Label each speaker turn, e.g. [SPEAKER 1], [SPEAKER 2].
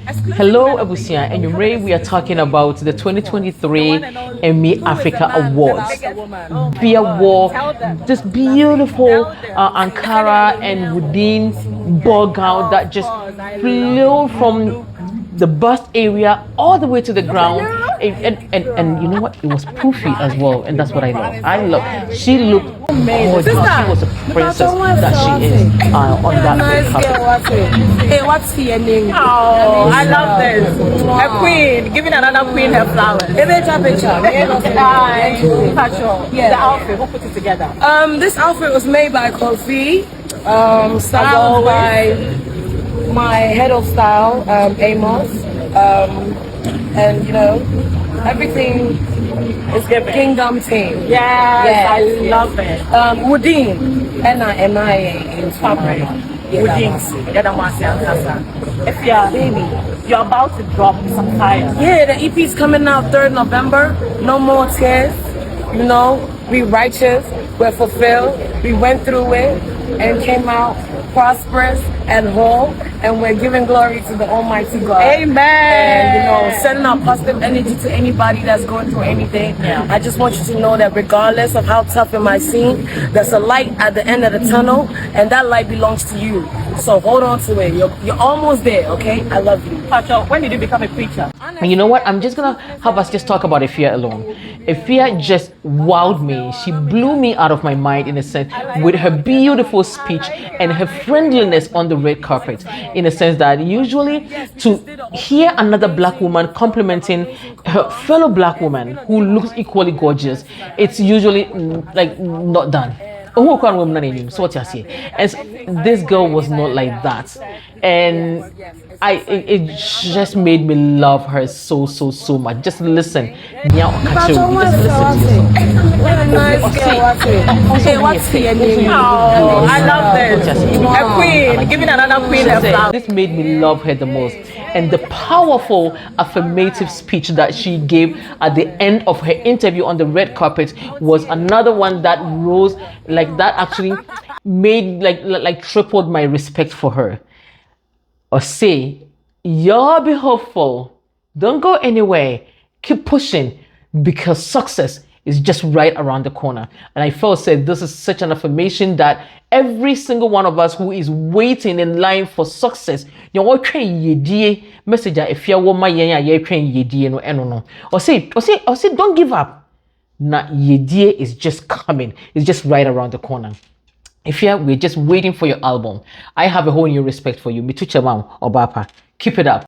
[SPEAKER 1] Hello, Abusia, and we are talking about the 2023 Emmy Africa Awards. Efya wore this beautiful Ankara and Wooden ball gown that just flew from the bust area all the way to the ground. And you know what? It was poofy as well, and that's what I love. She looked gorgeous. She was a princess that she is on that red carpet.
[SPEAKER 2] Hey, what's your name?
[SPEAKER 3] Oh, I love this. A queen, giving another queen her flowers.
[SPEAKER 2] Yeah.
[SPEAKER 3] The outfit, who put it together?
[SPEAKER 2] This outfit was made by Kofi, styled by my head of style, Amos, and you know, everything is the Kingdom team.
[SPEAKER 3] Yes, I love it.
[SPEAKER 2] Woodin, N-I-M-I-A in fabric.
[SPEAKER 3] Woodins, Efya, baby, you're about to drop some fire.
[SPEAKER 2] Yeah, the EP's coming out 3rd November. No more tears. You know, we righteous, we're fulfilled. We went through it and came out prosperous and whole, and we're giving glory to the Almighty God.
[SPEAKER 3] Amen.
[SPEAKER 2] And you know, sending out positive energy to anybody that's going through anything.
[SPEAKER 3] Yeah.
[SPEAKER 2] I just want you to know that regardless of how tough it might seem, there's a light at the end of the tunnel, and that light belongs to you. So hold on to it. You're almost there, okay? I love you.
[SPEAKER 3] Pacho, when did you become a preacher?
[SPEAKER 1] And you know what? I'm just gonna have us just talk about Efya alone. Efya just wowed me. She blew me out of my mind in a sense with her beautiful speech and her friendliness on the red carpet. In a sense that usually to hear another black woman complimenting her fellow black woman who looks equally gorgeous, it's usually like not done. So what you say? And this girl was not like that, and it just made me love her so much. Just listen. Just listen to
[SPEAKER 2] Hey, what's your name?
[SPEAKER 3] Oh, I love this. A queen, giving another queen her flowers.
[SPEAKER 1] This made me love her the most. And the powerful affirmative speech that she gave at the end of her interview on the red carpet was another one that rose like that, actually made like tripled my respect for her. Or say, y'all be hopeful. Don't go anywhere. Keep pushing, because success is just right around the corner. And I felt said this is such an affirmation that every single one of us who is waiting in line for success, you know, message if you want my no. Or say, don't give up. Na yedie is just coming. It's just right around the corner. We're just waiting for your album. I have a whole new respect for you. Mituche Mam Obapa. Keep it up.